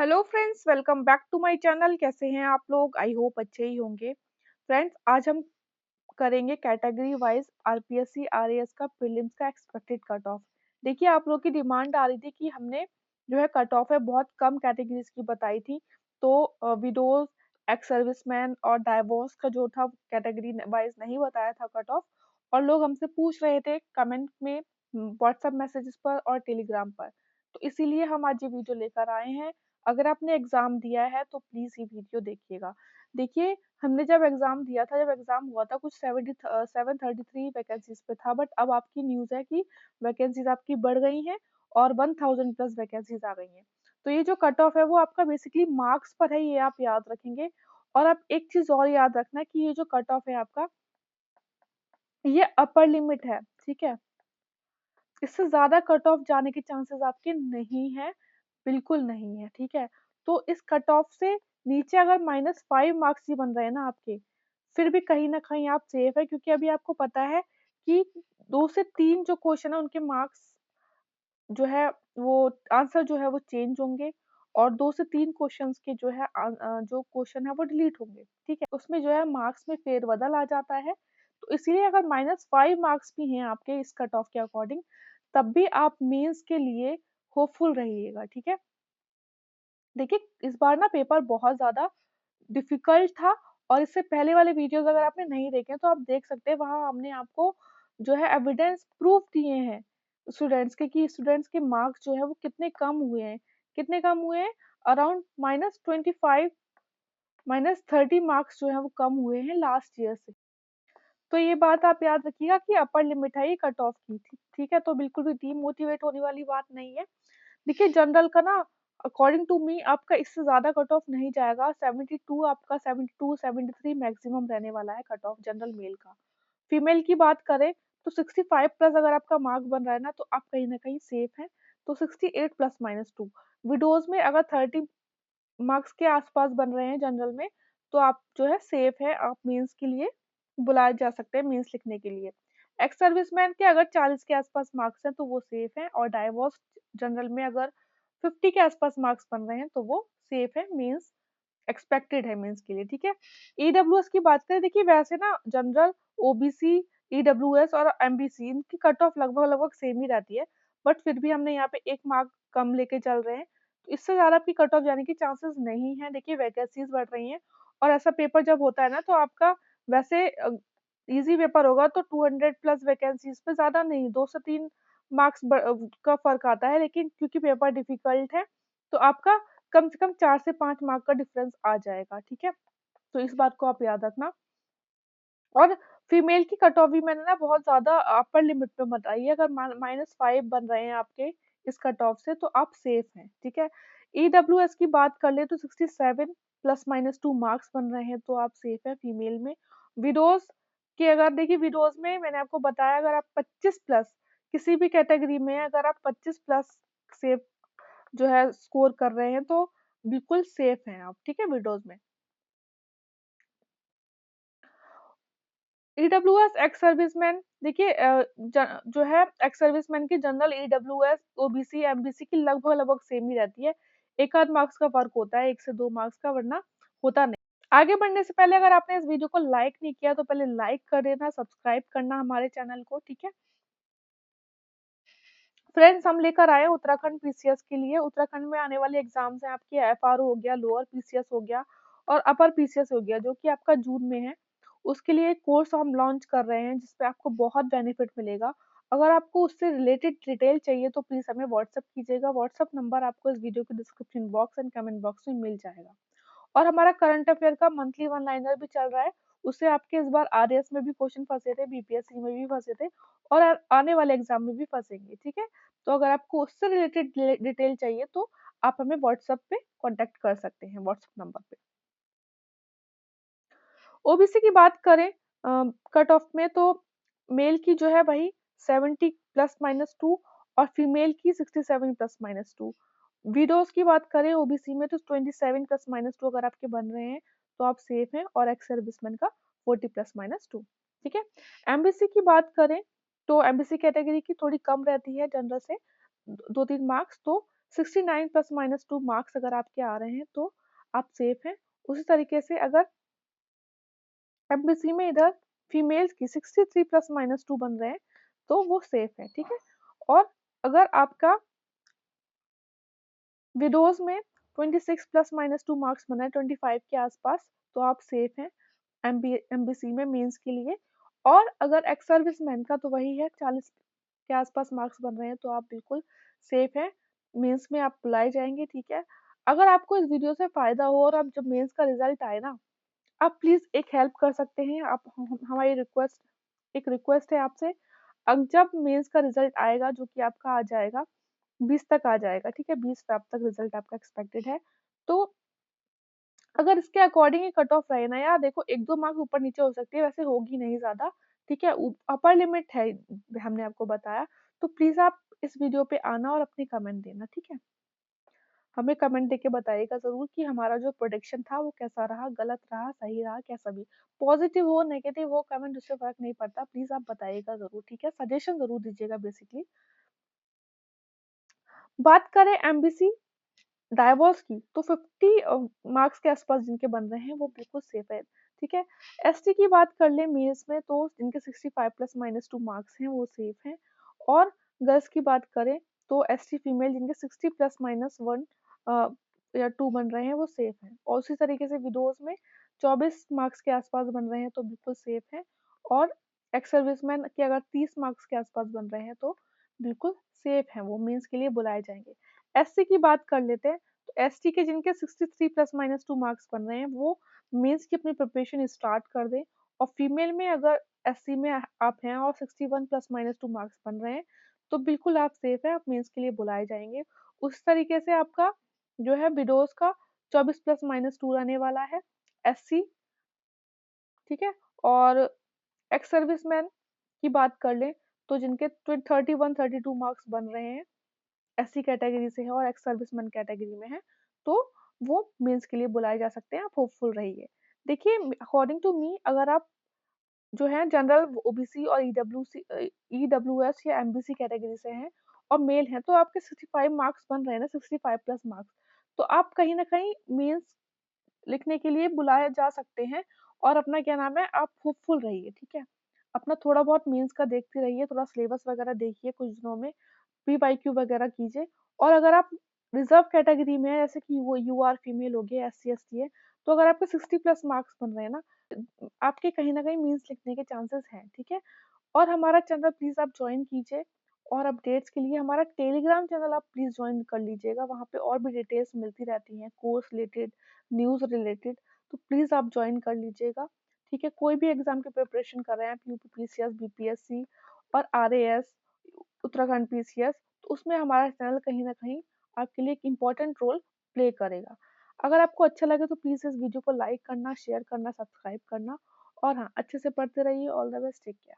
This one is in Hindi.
Hello friends, welcome back to my channel. कैसे हैं आप लोग? आई होप अच्छे ही होंगे। फ्रेंड्स, आज हम करेंगे कैटेगरी वाइज आरपीएससी आरएएस का प्रीलिम्स का एक्सपेक्टेड कट ऑफ। देखिए, आप लोग की डिमांड आ रही थी कि हमने जो है कट ऑफ है बहुत कम कैटेगरीज की बताई थी। तो विडोज, एक्स सर्विसमैन और डाइवोर्स का जो था कैटेगरी वाइज नहीं बताया था कट ऑफ। और लोग हमसे पूछ रहे थे कमेंट में, व्हाट्सएप मैसेजेस पर और टेलीग्राम पर। तो इसीलिए हम आज ये वीडियो लेकर आए हैं। अगर आपने एग्जाम दिया है तो प्लीज ये वीडियो देखिएगा। देखिए, हमने जब एग्जाम दिया था, जब एग्जाम हुआ था, कुछ 733 वैकेंसीज पे था। बट अब आपकी न्यूज है कि वैकेंसीज आपकी बढ़ गई हैं और 1000 प्लस वैकेंसीज आ गई हैं। तो ये जो कट ऑफ है वो आपका बेसिकली मार्क्स पर है, ये आप याद रखेंगे। और आप एक चीज और याद रखना कि ये जो कट ऑफ है आपका, ये अपर लिमिट है, ठीक है। इससे ज्यादा कट ऑफ जाने के चांसेस आपके नहीं है, बिल्कुल नहीं है, ठीक है। तो इस कट ऑफ से नीचे अगर -5 मार्क्स ही बन रहे हैं ना आपके, फिर भी कहीं ना कहीं आप सेफ है, क्योंकि अभी आपको पता है कि 2 से 3 जो क्वेश्चन है उनके मार्क्स जो है वो आंसर जो है वो चेंज होंगे। और 2 से 3 क्वेश्चंस के जो है जो क्वेश्चन है वो डिलीट होंगे, ठीक है। उसमें जो है मार्क्स में फेरबदल आ जाता है। तो इसीलिए अगर -5 मार्क्स भी हैं आपके इस कट ऑफ के अकॉर्डिंग, तब भी आप मेंस के लिए होपफुल रहिएगा, ठीक है। देखिए, इस बार ना पेपर बहुत ज्यादा डिफिकल्ट था। और इससे पहले वाले वीडियोस अगर आपने नहीं देखे तो आप देख सकते हैं, वहां हमने आपको जो है एविडेंस प्रूफ दिए हैं स्टूडेंट्स के, कि स्टूडेंट्स के मार्क्स जो है वो कितने कम हुए हैं। कितने कम हुए हैं? अराउंड -25, -30 मार्क्स जो है वो कम हुए हैं लास्ट ईयर से। तो ये बात आप याद रखिएगा कि अपर लिमिट है ये कट ऑफ की, ठीक है। तो बिल्कुल भी डीमोटिवेट होने वाली बात नहीं है। देखिए, जनरल का ना अकॉर्डिंग टू मी आपका इससे ज्यादा कट ऑफ नहीं जाएगा। 72, आपका 72 73 मैक्सिमम रहने वाला है कट ऑफ जनरल मेल का। फीमेल की बात करें तो 65 प्लस अगर आपका मार्क बन रहा है ना, तो आप कहीं ना कहीं सेफ हैं। तो 68 प्लस -2। विडोज में अगर 30 मार्क्स के आसपास बन रहे हैं जनरल में, तो आप जो है सेफ है, आप मेंस के लिए बुलाए जा सकते हैं मेंस लिखने के लिए। एक्स सर्विसमैन के अगर 40 के आसपास मार्क्स हैं तो वो सेफ है। और डाइवोर्स जनरल में अगर 50 के आसपास मार्क्स बन रहे हैं तो वो सेफ है, मींस एक्सपेक्टेड है मींस के लिए, ठीक है। ईडब्ल्यूएस की बात करें, देखिए वैसे ना जनरल, ओबीसी, ईडब्ल्यूएस और एमबीसी इनकी कट ऑफ लगभग लगभग सेम ही रहती है। बट फिर भी हमने यहाँ पे 1 मार्क कम लेके चल रहे हैं। तो इससे ज्यादा आपकी कट ऑफ जाने की चांसेस नहीं है। देखिए, वैकेंसीज बढ़ रही हैं। और ऐसा पेपर जब होता है ना, तो आपका वैसे इजी पेपर होगा तो 200 प्लस वैकेंसीज पे ज्यादा नहीं, 2 से 3 मार्क्स का फर्क आता है। लेकिन क्योंकि पेपर डिफिकल्ट है, तो आपका कम से कम 4 से 5 मार्क का डिफरेंस आ जाएगा, ठीक है। तो इस बात को आप याद रखना। और फीमेल की कट ऑफ भी मैंने ना बहुत ज्यादा अपर लिमिट पे बताई है। अगर -5 बन रहे हैं आपके इस कट ऑफ से, तो आप सेफ हैं, ठीक है। ईडब्ल्यूएस की बात कर ले तो 67 प्लस -2 मार्क्स बन रहे हैं, तो आप सेफ है फीमेल में। विडोज के अगर देखिए, विडोज में मैंने आपको बताया, अगर आप 25 प्लस किसी भी कैटेगरी में अगर आप 25 प्लस से जो है स्कोर कर रहे हैं, तो बिल्कुल सेफ हैं आप, ठीक है, विडोज में। ईडब्ल्यूएस एक्स सर्विसमैन, देखिए जो है एक्स सर्विसमैन की जनरल, ईडब्ल्यूएस, ओबीसी, एमबीसी की लगभग लगभग सेम ही रहती है। एक आध मार्क्स का फर्क होता है, 1 से 2 मार्क्स का, वरना होता नहीं। आगे बढ़ने से पहले अगर आपने इस वीडियो को लाइक नहीं किया तो पहले लाइक कर देना, सब्सक्राइब करना हमारे चैनल को, ठीक है। फ्रेंड्स, हम लेकर आए हैं उत्तराखंड पीसीएस के लिए। उत्तराखंड में आने वाले एग्जाम्स हैं आपके, एफआरओ हो गया, लोअर पीसीएस हो गया और अपर पीसीएस हो गया, जो कि आपका जून में है। उसके लिए एक कोर्स हम लॉन्च कर रहे हैं जिसपे आपको बहुत बेनिफिट मिलेगा। अगर आपको उससे रिलेटेड डिटेल चाहिए तो प्लीज हमें व्हाट्सअप कीजिएगा। व्हाट्सअप नंबर आपको इस वीडियो के description box and comment box में मिल जाएगा। और हमारा करंट अफेयर का मंथली वन लाइनर भी चल रहा है। उससे आपके इस बार आरएएस में भी क्वेश्चन फंसे थे, बीपीएससी में भी फंसे थे और आने वाले एग्जाम में भी फंसेंगे, ठीक है। तो अगर आपको उससे रिलेटेड डिटेल चाहिए तो आप हमें व्हाट्सएप पे कांटेक्ट कर सकते हैं, व्हाट्सएप नंबर पे। ओबीसी की बात करें कट ऑफ में, तो मेल की जो है वही 70 प्लस -2 और फीमेल की 67 प्लस -2। विडोज की बात करें ओबीसी में तो 27 प्लस -2 अगर आपके बन रहे हैं तो आप सेफ हैं। और एक्स सर्विसमैन का 40 प्लस -2, ठीक है। एमबीसी की बात करें तो एमबीसी कैटेगरी की थोड़ी कम रहती है जनरल से, 2-3 मार्क्स। तो 69 प्लस माइनस 2 मार्क्स अगर आपके आ रहे हैं तो आप सेफ हैं। उसी तरीके से अगर एमपीसी में इधर फीमेल्स की 63 प्लस माइनस 2 बन रहे हैं तो वो सेफ है, ठीक है। और अगर आपका विडोज में 26 प्लस माइनस 2 मार्क्स बना है 25 के आसपास तो आप सेफ हैं एमबीसी में मेंस के लिए। और अगर एक्स सर्विसमैन का तो वही है 40 के आसपास मार्क्स बन रहे हैं तो आप बिल्कुल सेफ हैं, मेंस में आप बुलाए जाएंगे, ठीक है। अगर आपको इस वीडियो से फायदा हो और अब जब मेंस का रिजल्ट आए ना, आप प्लीज एक हेल्प कर सकते हैं। आप हमारी रिक्वेस्ट है आपसे, अब जब मेंस का रिजल्ट आएगा जो कि आपका आ जाएगा 20 तक आ जाएगा, ठीक है, 20 फेब तक रिजल्ट आपका एक्सपेक्टेड है। तो अगर इसके अकॉर्डिंग ही कट ऑफ रहे ना यार, देखो 1-2 मार्क्स ऊपर नीचे हो सकती है, वैसे होगी नहीं ज़्यादा, ठीक है, अपर लिमिट है हमने आपको बताया। तो प्लीज़ आप इस वीडियो पे आना और अपनी कमेंट देना, ठीक है। हमें कमेंट देके बताइएगा ज़रूर कि हमारा जो प्रेडिक्शन था वो कैसा रहा, गलत रहा, सही रहा, कैसा भी। पॉजिटिव हो, नेगेटिव हो कमेंट, उससे फ़र्क नहीं पड़ता, प्लीज़ आप बताइएगा ज़रूर, ठीक है। सजेशन ज़रूर दीजिएगा बेसिकली। बात करें एमबीसी डाइवोर्स की तो 50 मार्क्स के आसपास जिनके बन रहे हैं वो बिल्कुल सेफ है, ठीक है। एसटी की बात कर ले मेंस में तो जिनके 65 प्लस माइनस 2 मार्क्स हैं वो सेफ हैं। और गर्ल्स की बात करें तो एसटी फीमेल जिनके 60 प्लस माइनस 1 या 2 बन रहे हैं वो सेफ हैं। और उसी तरीके से विडोज में 24 मार्क्स के आसपास बन रहे हैं तो बिल्कुल सेफ हैं। और एक्स सर्विसमैन के अगर 30 मार्क्स के आसपास बन रहे हैं तो बिल्कुल सेफ हैं, वो मेंस के लिए बुलाए जाएंगे। एससी की बात कर लेते हैं तो एसटी के जिनके 63 प्लस माइनस 2 मार्क्स बन रहे हैं वो मेंस की अपनी प्रिपरेशन स्टार्ट कर दें। और फीमेल में अगर एससी में आप हैं और 61 प्लस माइनस 2 मार्क्स बन रहे हैं तो बिल्कुल आप सेफ हैं, आप मेंस के लिए बुलाए जाएंगे। उस तरीके से आपका जो है विडोज का 24 प्लस माइनस 2 रहने वाला है एससी, ठीक है। और एक्स सर्विसमैन की बात कर लें तो जिनके 31-32 मार्क्स बन रहे हैं एससी कैटेगरी से है और एक्स सर्विसमैन कैटेगरी में है तो वो मेंस के लिए बुलाए जा सकते हैं, आप होपफुल रहिए। देखिए अकॉर्डिंग टू मी अगर आप जो है जनरल ओबीसी और ईडब्ल्यूएस या एमबीसी कैटेगरी से हैं और मेल हैं तो आपके 65 मार्क्स बन रहे हैं ना, 65 प्लस मार्क्स, तो आप कहीं ना कहीं मेंस लिखने के लिए बुलाए जा सकते हैं। और अपना क्या नाम है आप होपफुल रहिए, ठीक है। अपना थोड़ा बहुत मेंस का देखते रहिए, थोड़ा सिलेबस वगैरह देखिए, कुछ दिनों में पीवाईक्यू वगैरह कीजिए। और अगर आप रिजर्व कैटेगरी में है जैसे कि वो यूआर फीमेल हो गए, एससी एसटी है, तो अगर आपके 60 प्लस मार्क्स बन रहे हैं ना, आपके कहीं ना कहीं मीन्स लिखने के चांसेस हैं, ठीक है। और हमारा चैनल प्लीज आप ज्वाइन कीजिए और अपडेट्स के लिए हमारा टेलीग्राम चैनल आप प्लीज ज्वाइन कर लीजिएगा, वहाँ पे और भी डिटेल्स मिलती रहती हैं कोर्स रिलेटेड, न्यूज़ रिलेटेड, तो प्लीज आप ज्वाइन कर लीजिएगा, ठीक है। कोई भी एग्जाम की प्रिपरेशन कर रहे हैं आप, यूपीपीसीएस, बीपीएससी और आरएएस, उत्तराखंड पीसीएस, तो उसमें हमारा चैनल कहीं ना कहीं आपके लिए एक इम्पोर्टेंट रोल प्ले करेगा। अगर आपको अच्छा लगे तो प्लीज़ इस वीडियो को लाइक करना, शेयर करना, सब्सक्राइब करना। और हाँ, अच्छे से पढ़ते रहिए। All the best, take care.